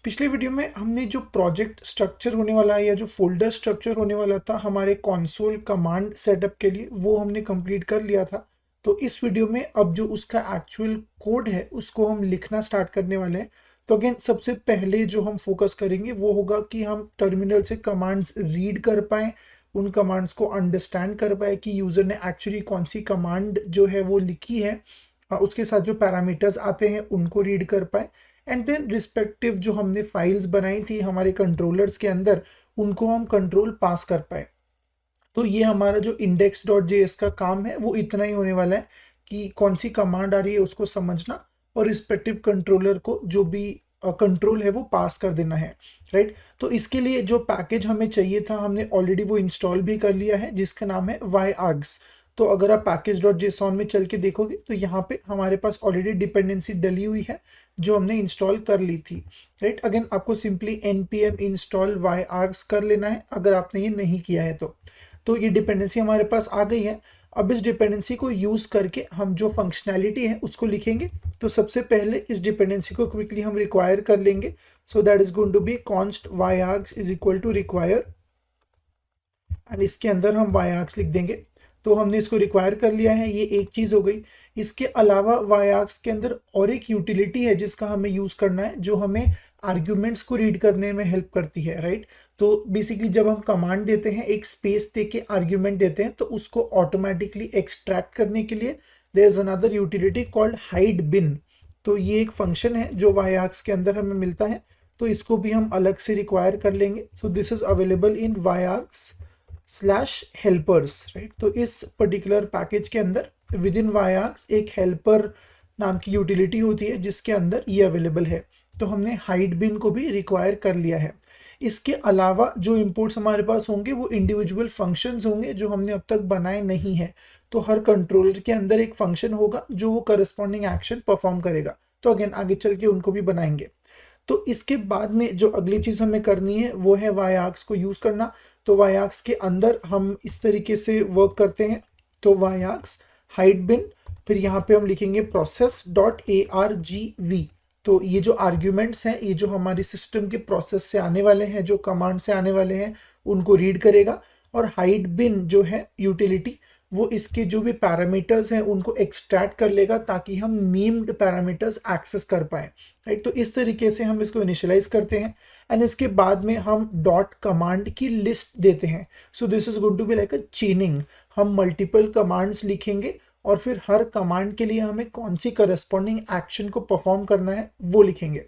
पिछले वीडियो में हमने जो प्रोजेक्ट स्ट्रक्चर होने वाला है या जो फोल्डर स्ट्रक्चर होने वाला था हमारे कंसोल कमांड सेटअप के लिए, वो हमने कंप्लीट कर लिया था। तो इस वीडियो में अब जो उसका एक्चुअल कोड है उसको हम लिखना स्टार्ट करने वाले हैं। तो अगेन सबसे पहले जो हम फोकस करेंगे वो होगा कि हम टर्मिनल से कमांड्स रीड कर पाएँ, उन कमांड्स को अंडरस्टैंड कर पाए कि यूज़र ने एक्चुअली कौन सी कमांड जो है वो लिखी है, उसके साथ जो पैरामीटर्स आते हैं उनको रीड कर पाए। एंड देन रिस्पेक्टिव जो हमने फाइल्स बनाई थी हमारे कंट्रोलर्स के अंदर, उनको हम कंट्रोल पास कर पाए। तो ये हमारा जो index.js का काम है वो इतना ही होने वाला है कि कौन सी कमांड आ रही है उसको समझना और रिस्पेक्टिव कंट्रोलर को जो भी कंट्रोल है वो पास कर देना है, राइट। तो इसके लिए जो पैकेज हमें चाहिए था हमने ऑलरेडी वो इंस्टॉल भी कर लिया है, जिसका नाम है yargs। तो अगर आप package.json में चल के देखोगे तो यहाँ पे हमारे पास ऑलरेडी डिपेंडेंसी डली हुई है जो हमने इंस्टॉल कर ली थी, राइट। अगेन आपको सिंपली npm install yargs कर लेना है अगर आपने ये नहीं किया है तो ये डिपेंडेंसी हमारे पास आ गई है। अब इस डिपेंडेंसी को यूज करके हम जो फंक्शनैलिटी है उसको लिखेंगे। तो सबसे पहले इस डिपेंडेंसी को क्विकली हम रिक्वायर कर लेंगे। So that is going to be const yargs is equal to require, and इसके अंदर हम yargs लिख देंगे। तो हमने इसको रिक्वायर कर लिया है, ये एक चीज हो गई। इसके अलावा yargs के अंदर और एक यूटिलिटी है जिसका हमें यूज करना है, जो हमें आर्ग्यूमेंट्स को रीड करने में हेल्प करती है, राइट। तो बेसिकली जब हम कमांड देते हैं, एक स्पेस दे के आर्ग्यूमेंट देते हैं, तो उसको ऑटोमेटिकली एक्सट्रैक्ट करने के लिए there is another utility called hide bin. तो ये एक फंक्शन है जो yargs के अंदर हमें मिलता है, तो इसको भी हम अलग से रिक्वायर कर लेंगे। So this is available in yargs/helpers, right. तो इस पर्टिकुलर पैकेज के अंदर विद इन yargs एक हेल्पर नाम की यूटिलिटी होती है जिसके अंदर ये अवेलेबल है। तो हमने हाइड बिन को भी रिक्वायर कर लिया है। इसके अलावा जो इंपोर्ट्स हमारे पास होंगे वो इंडिविजुअल फंक्शंस होंगे जो हमने अब तक बनाए नहीं है। तो हर कंट्रोलर के अंदर एक फंक्शन होगा जो वो करस्पॉन्डिंग एक्शन परफॉर्म करेगा। तो अगेन आगे चल के उनको भी बनाएंगे। तो इसके बाद में जो अगली चीज हमें करनी है वो है yargs को यूज करना। तो yargs के अंदर हम इस तरीके से वर्क करते हैं। तो yargs हाइड बिन, फिर यहाँ पे हम लिखेंगे process.argv। तो ये जो आर्ग्यूमेंट्स हैं, ये जो हमारे सिस्टम के प्रोसेस से आने वाले हैं, जो कमांड से आने वाले हैं, उनको रीड करेगा। और हाइड बिन जो है यूटिलिटी, वो इसके जो भी पैरामीटर्स हैं उनको एक्सट्रैक्ट कर लेगा ताकि हम नेम्ड पैरामीटर्स एक्सेस कर पाए, राइट। तो इस तरीके से हम इसको इनिशियलाइज करते हैं एंड इसके बाद में हम डॉट कमांड की लिस्ट देते हैं। So this is going to be like a chaining. हम मल्टीपल कमांड्स लिखेंगे और फिर हर कमांड के लिए हमें कौन सी करस्पॉन्डिंग एक्शन को परफॉर्म करना है वो लिखेंगे।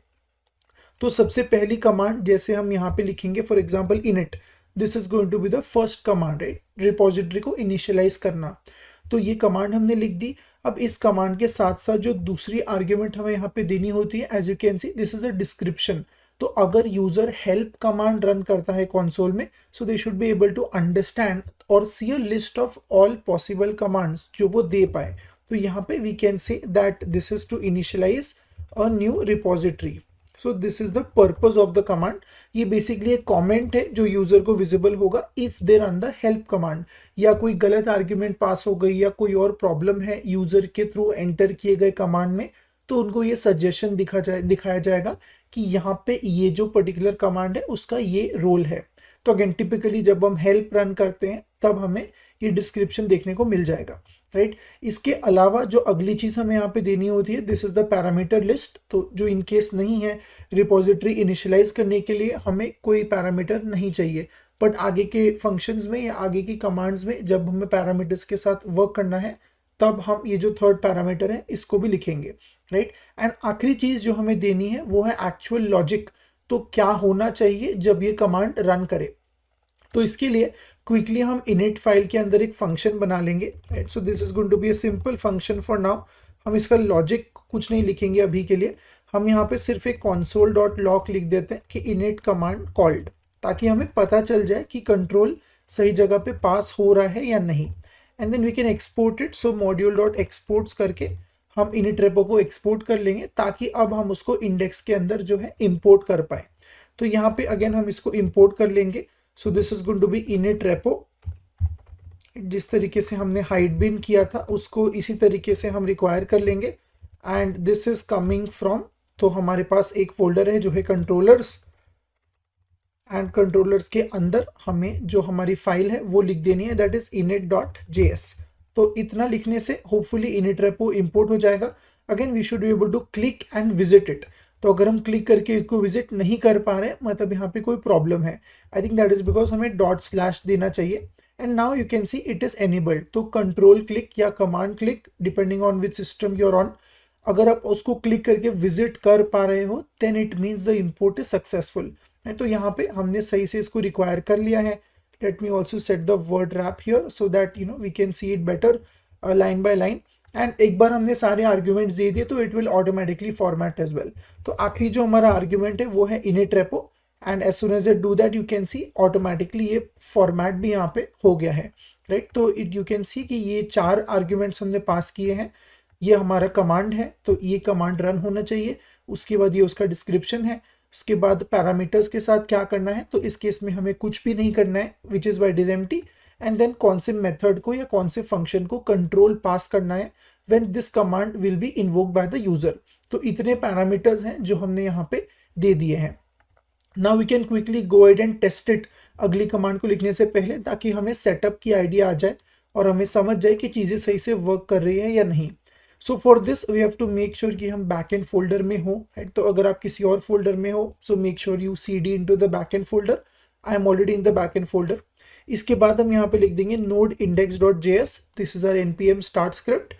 तो सबसे पहली कमांड जैसे हम यहाँ पे लिखेंगे, for example init, this is going to be the first command, right, repository को इनिशियलाइज करना। तो ये कमांड हमने लिख दी। अब इस कमांड के साथ साथ जो दूसरी आर्ग्यूमेंट हमें यहाँ पे देनी होती है, as you can see this is a description. तो अगर यूजर हेल्प कमांड रन करता है कंसोल में, so they should be able to understand और see a list of all possible commands जो वो दे पाए। तो यहाँ पे we can say that this is to initialise a new repository. So this is the purpose of the command. ये basically एक कमेंट है जो यूजर को विजिबल होगा if they run the help command, या कोई गलत आर्ग्यूमेंट पास हो गई या कोई और प्रॉब्लम है यूजर के थ्रू एंटर किए गए कमांड में, तो उनको ये सजेशन दिखाया जाएगा कि यहाँ पे ये जो पर्टिकुलर कमांड है उसका ये रोल है। तो अगेन टिपिकली जब हम हेल्प रन करते हैं तब हमें ये डिस्क्रिप्शन देखने को मिल जाएगा, राइट। इसके अलावा जो अगली चीज हमें यहाँ पे देनी होती है, this is the parameter list. तो जो इनकेस नहीं है, रिपोजिटरी इनिशियलाइज करने के लिए हमें कोई पैरामीटर नहीं चाहिए, बट आगे के फंक्शंस में या आगे की कमांड्स में जब हमें पैरामीटर्स के साथ वर्क करना है तब हम ये जो थर्ड पैरामीटर है इसको भी लिखेंगे, राइट। एंड आखिरी चीज जो हमें देनी है वो है एक्चुअल लॉजिक। तो क्या होना चाहिए जब ये कमांड रन करे। तो इसके लिए क्विकली हम इनिट फाइल के अंदर एक फंक्शन बना लेंगे, right. So this is going to be a simple function for now. हम इसका लॉजिक कुछ नहीं लिखेंगे अभी के लिए। हम यहाँ पे सिर्फ एक console.log लिख देते हैं कि इनिट कमांड कॉल्ड, ताकि हमें पता चल जाए कि कंट्रोल सही जगह पे पास हो रहा है या नहीं। And then we can export it. So module.exports करके हम इनिट रेपो को एक्सपोर्ट कर लेंगे ताकि अब हम उसको इंडेक्स के अंदर जो है इंपोर्ट कर पाए। तो यहाँ पे अगेन हम इसको इंपोर्ट कर लेंगे। So this is going to be init repo. जिस तरीके से हमने हाइड बिन किया था उसको इसी तरीके से हम रिक्वायर कर लेंगे। And this is coming from तो हमारे पास एक फोल्डर है जो है कंट्रोलर्स, एंड कंट्रोलर्स के अंदर हमें जो हमारी फाइल है वो लिख देनी है, दैट इज init.js। तो इतना लिखने से होपफुली इनिट रेपो इंपोर्ट हो जाएगा। Again we should be able to click and visit it. तो अगर हम क्लिक करके इसको विजिट नहीं कर पा रहे मतलब यहाँ पे कोई प्रॉब्लम है। I think that is because हमें ./ देना चाहिए। And now you can see it is enabled. तो कंट्रोल क्लिक या command click depending on which system you're on, अगर आप उसको क्लिक करके विजिट कर पा रहे हो then it means the import is successful. तो यहाँ पे हमने सही से इसको रिक्वायर कर लिया है। Let me also set the word wrap here so that we can see it better line by line. And एक बार हमने सारे आर्ग्यूमेंट्स दे दिए तो it will automatically format as well. तो आखिरी जो हमारा आर्ग्यूमेंट है वो है init repo, and as soon as it do that you can see automatically ये फॉर्मेट भी यहाँ पे हो गया है, राइट। तो इट यू कैन सी कि ये 4 आर्ग्यूमेंट्स हमने पास किए हैं। ये हमारा कमांड है, तो ये कमांड रन होना चाहिए। उसके बाद ये उसका डिस्क्रिप्शन है। उसके बाद पैरामीटर्स के साथ क्या करना है, तो इस केस में हमें कुछ भी नहीं करना है, which is by is empty. And then कौन से मेथड को या कौन से फंक्शन को कंट्रोल पास करना है when this command will be invoked by the user. तो इतने पैरामीटर्स हैं जो हमने यहाँ पे दे दिए हैं। Now we can quickly go ahead and test it अगली कमांड को लिखने से पहले, ताकि हमें सेटअप की आइडिया आ जाए और हमें समझ जाए कि चीज़ें सही से वर्क कर रही है या नहीं। So for this we have to make sure कि हम बैकएंड फोल्डर में हो, राइट। तो अगर आप किसी और फोल्डर में हो so make sure you cd into the backend folder. I am already in the backend folder. इसके बाद हम यहाँ पे लिख देंगे node index.js, this is our npm start script.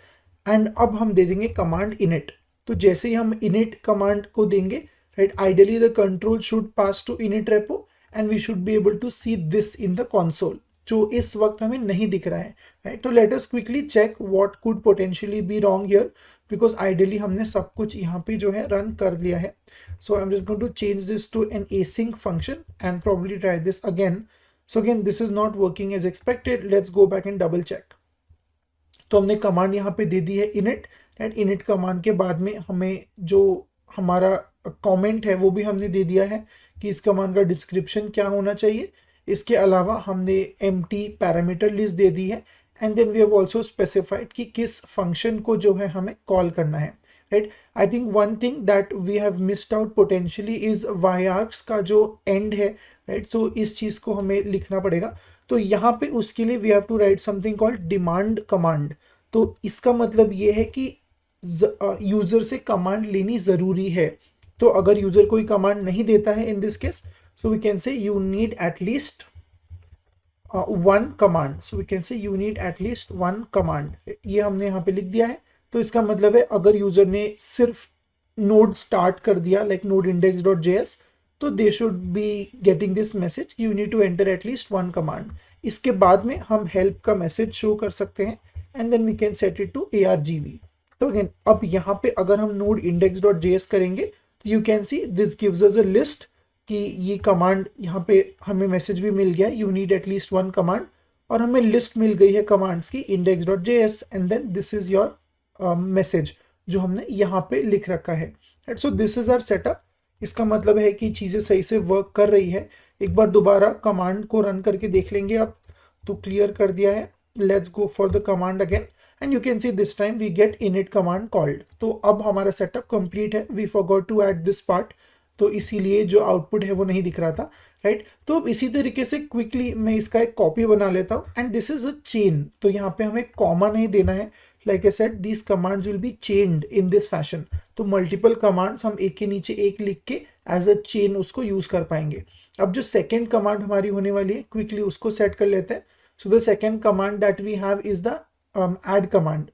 And अब हम दे देंगे कमांड init। तो जैसे ही हम init कमांड को देंगे, right, ideally the control should pass to init repo and we should be able to see this in the console, जो इस वक्त हमें नहीं दिख रहा है, राइट। तो let us quickly check what could potentially be wrong here, because ideally हमने सब कुछ यहाँ पे जो है रन कर लिया है। So I am just going to change this to an async function and probably try this again. So again this is not working as expected. Let's go back and double check. तो हमने command यहाँ पे दे दी है init, right. init command के बाद में हमें जो हमारा कमेंट है वो भी हमने दे दिया है कि इस कमांड का डिस्क्रिप्शन क्या होना चाहिए। इसके अलावा हमने एम्प्टी पैरामीटर लिस्ट दे दी है। And then we have also specified कि किस फंक्शन को जो है हमें कॉल करना है, right. I think one thing that we have missed out potentially is yargs का जो एंड है, राइट। सो इस चीज़ को हमें लिखना पड़ेगा। तो यहाँ पे उसके लिए we have to write something called demand command. तो इसका मतलब ये है कि यूजर से कमांड लेनी जरूरी है। तो अगर यूजर कोई कमांड नहीं देता है in this case, so we can say you need at least one command. So we can say you need at least one command. ये हमने यहाँ पे लिख दिया है। तो इसका मतलब है अगर यूजर ने सिर्फ नोड स्टार्ट कर दिया लाइक node index.js, तो they should be getting this message you need to enter at least one command. इसके बाद में हम हेल्प का मैसेज शो कर सकते हैं and then we can set it to argv। तो अगेन अब यहाँ पे अगर हम node index.js करेंगे तो you can see this gives us a list कि ये कमांड यहाँ पे हमें मैसेज भी मिल गया you need at least one command, और हमें लिस्ट मिल गई है कमांड्स की index.js and then this is your message जो हमने यहाँ पे लिख रखा है। So this is our setup. इसका मतलब है कि चीज़ें सही से वर्क कर रही है। एक बार दोबारा कमांड को रन करके देख लेंगे। अब तो क्लियर कर दिया है। Let's go for the command again and you can see this time we get init command called. तो अब हमारा सेटअप कंप्लीट है। We forgot to add this part, तो इसीलिए जो आउटपुट है वो नहीं दिख रहा था, राइट। तो अब इसी तरीके से क्विकली मैं इसका एक कॉपी बना लेता हूँ and this is a chain. तो यहाँ पे हमें कॉमा नहीं देना है। Like I said these commands will be chained in this fashion. तो मल्टीपल कमांड्स हम एक के नीचे एक लिख के एज अ चेन उसको यूज कर पाएंगे। अब जो सेकेंड कमांड हमारी होने वाली है क्विकली उसको सेट कर लेते हैं। So the second command that we have is the add command.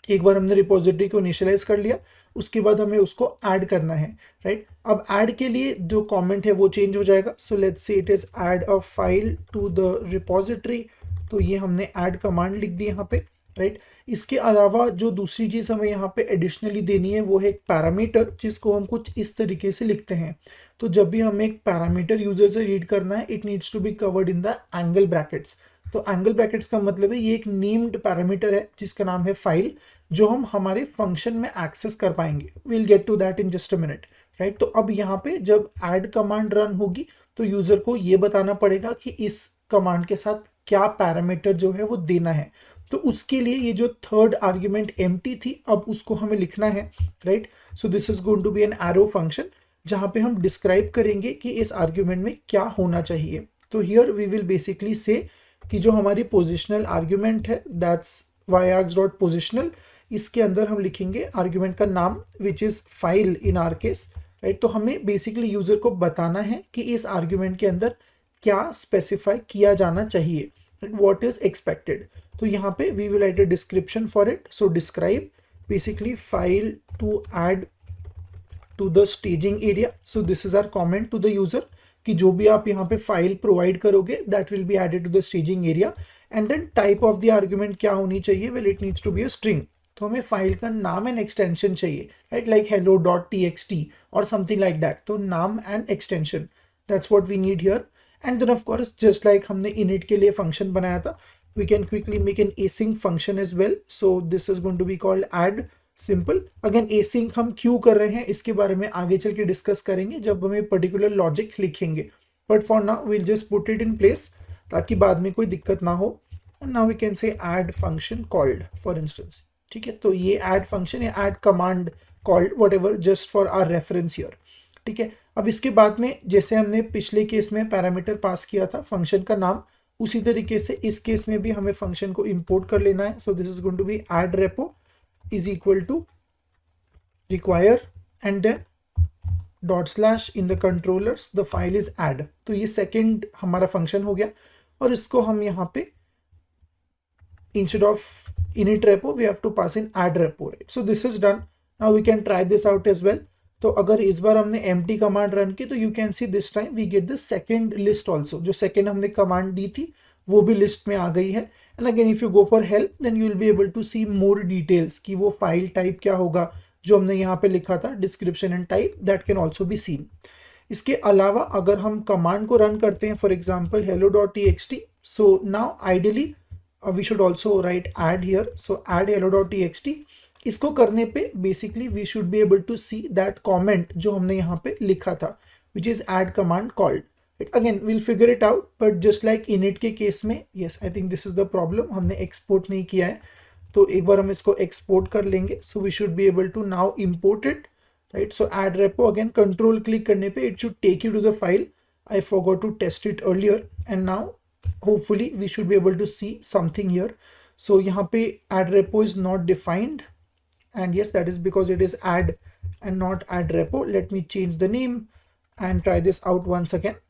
एक बार हमने रिपोजिटरी को इनिशियलाइज कर लिया, उसके बाद हमें उसको ऐड करना है, राइट। अब ऐड के लिए जो कमेंट है वो चेंज हो जाएगा। So let's say it is add a file to the repository. तो ये हमने ऐड कमांड लिख दी यहाँ पे, राइट। इसके अलावा जो दूसरी चीज़ हमें यहाँ पे एडिशनली देनी है वो है एक पैरामीटर, जिसको हम कुछ इस तरीके से लिखते हैं। तो जब भी हमें एक पैरामीटर यूजर से रीड करना है it needs to be covered in the angle brackets. तो एंगल ब्रैकेट्स का मतलब है ये एक नेम्ड पैरामीटर है जिसका नाम है फाइल, जो हम हमारे फंक्शन में एक्सेस कर पाएंगे। Will get to that in just a minute, right. तो अब यहाँ पे जब ऐड कमांड रन होगी तो यूजर को ये बताना पड़ेगा कि इस कमांड के साथ क्या पैरामीटर जो है वो देना है। तो उसके लिए ये जो थर्ड आर्ग्यूमेंट एम्प्टी थी, अब उसको हमें लिखना है, right. So this is going to be an arrow function जहां पे हम डिस्क्राइब करेंगे कि इस आर्ग्यूमेंट में क्या होना चाहिए। तो हियर वी विल बेसिकली से कि जो हमारी पोजिशनल आर्ग्यूमेंट है दैट्स y डॉट पोजिशनल, इसके अंदर हम लिखेंगे आर्ग्यूमेंट का नाम which is file in are case, right. तो हमें बेसिकली यूजर को बताना है कि इस आर्ग्यूमेंट के अंदर क्या स्पेसिफाई किया जाना चाहिए, व्हाट इज एक्सपेक्टेड। तो यहाँ पे we will write a description for it. So describe basically file to add to the staging area. So this is our comment to the user कि जो भी आप यहाँ पे फाइल प्रोवाइड करोगे that will be added to the staging area. And then type of the argument क्या होनी चाहिए, well it needs to be a string. तो हमें फाइल का नाम एंड एक्सटेंशन चाहिए, right, like hello dot txt और समथिंग लाइक दैट। तो नाम and extension, that's what we need here. And then of course just like हमने init के लिए फंक्शन बनाया था, we can quickly make an async function as well. So this is going to be called add simple. Again async हम क्यों कर रहे हैं इसके बारे में आगे चल के डिस्कस करेंगे जब हमें पर्टिकुलर लॉजिक लिखेंगे, but for now we'll just put it in place ताकि बाद में कोई दिक्कत ना हो। And now we can say add function called for instance, ठीक है। तो ये add function या add command called whatever just for our reference here, ठीक है। अब इसके बाद में जैसे हमने पिछले केस में पैरामीटर पास किया था फंक्शन का नाम, उसी तरीके से इस केस में भी हमें फंक्शन को इंपोर्ट कर लेना है। So this is going to be add repo is equal to require and then dot slash in the controllers the file is add. तो ये सेकंड हमारा फंक्शन हो गया और इसको हम यहाँ पे instead of init repo we have to pass in add repo, right. So this is done. Now we can try this out as well. तो अगर इस बार हमने empty कमांड रन की तो you can see this time we get the second list also. जो second हमने command दी थी वो भी लिस्ट में आ गई है। And again if you go for help then you will be able to see more details कि वो फाइल टाइप क्या होगा जो हमने यहाँ पे लिखा था, description and type that can also be seen. इसके अलावा अगर हम कमांड को रन करते हैं for example hello dot txt, so now ideally we should also write add here. So add hello dot txt, इसको करने पे basically we should be able to see that comment जो हमने यहाँ पे लिखा था which is add command called. Again will figure it out, but just like init के केस में yes I think this is the problem, हमने export नहीं किया है। तो एक बार हम इसको एक्सपोर्ट कर लेंगे। So we should be able to now import it, right. So add repo again control click करने पे it should take you to the file. I forgot to test it earlier and now hopefully we should be able to see something here. So यहाँ पे add repo is not defined, and yes that is because it is add and not add repo. Let me change the name and try this out once again.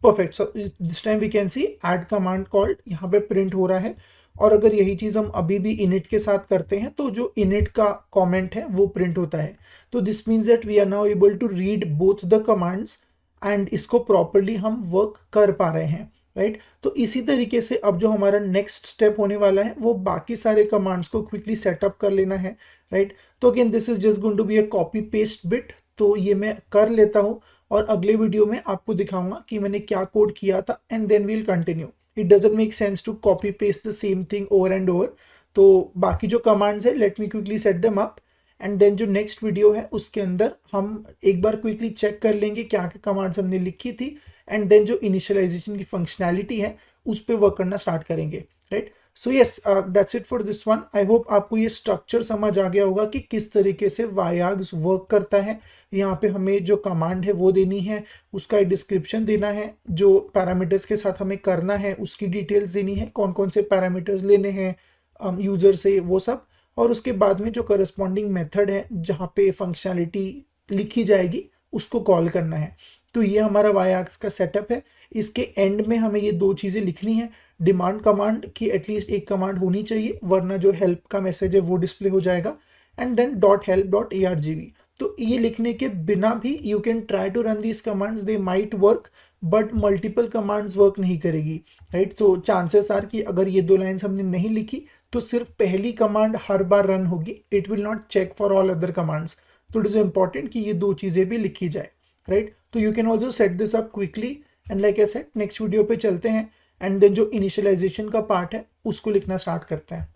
Perfect. So this time we can see add command called यहाँ पे print हो रहा है। और अगर यही चीज हम अभी भी init के साथ करते हैं तो जो init का comment है वो print होता है। तो this means that we are now able to read both the commands and इसको properly हम work कर पा रहे हैं, राइट। तो इसी तरीके से अब जो हमारा नेक्स्ट स्टेप होने वाला है वो बाकी सारे कमांड्स को क्विकली सेटअप कर लेना है, राइट। तो again this is just going to be a copy paste bit. तो ये मैं कर लेता हूँ और अगले वीडियो में आपको दिखाऊंगा कि मैंने क्या कोड किया था and then we'll continue. It doesn't make sense to copy paste the same thing over and over. तो बाकी जो कमांड्स है let me quickly set them up and then जो नेक्स्ट वीडियो है उसके अंदर हम एक बार क्विकली चेक कर लेंगे क्या क्या कमांड्स हमने लिखी थी एंड देन जो इनिशियलाइजेशन की फंक्शनैलिटी है उस पर वर्क करना स्टार्ट करेंगे, right. So yes that's it for this one. I hope आपको ये स्ट्रक्चर समझ आ गया होगा कि किस तरीके से वायाग्स वर्क करता है। यहाँ पे हमें जो कमांड है वो देनी है, उसका एक डिस्क्रिप्शन देना है, जो पैरामीटर्स के साथ हमें करना है उसकी डिटेल्स देनी है, कौन कौन से पैरामीटर्स लेने हैं यूजर से वो सब, और उसके बाद में जो करस्पॉन्डिंग मेथड है जहाँ पे फंक्शनैलिटी लिखी जाएगी उसको कॉल करना है। तो ये हमारा वायाग्स का सेटअप है। इसके एंड में हमें ये दो चीज़ें लिखनी है, डिमांड कमांड की एटलीस्ट एक कमांड होनी चाहिए वरना जो हेल्प का मैसेज है वो डिस्प्ले हो जाएगा, and then dot help dot argv। तो ये लिखने के बिना भी you can try to run these commands, they might work but multiple commands work नहीं करेगी, राइट। तो चांसेस आर कि अगर ये दो लाइन्स हमने नहीं लिखी तो सिर्फ पहली कमांड हर बार रन होगी, it will not check for all other commands. तो इट इज इंपॉर्टेंट कि ये दो चीज़ें भी लिखी जाए, राइट। तो you can also set this up quickly and like I said next video पे चलते हैं एंड देन जो इनिशियलाइजेशन का पार्ट है उसको लिखना स्टार्ट करते हैं।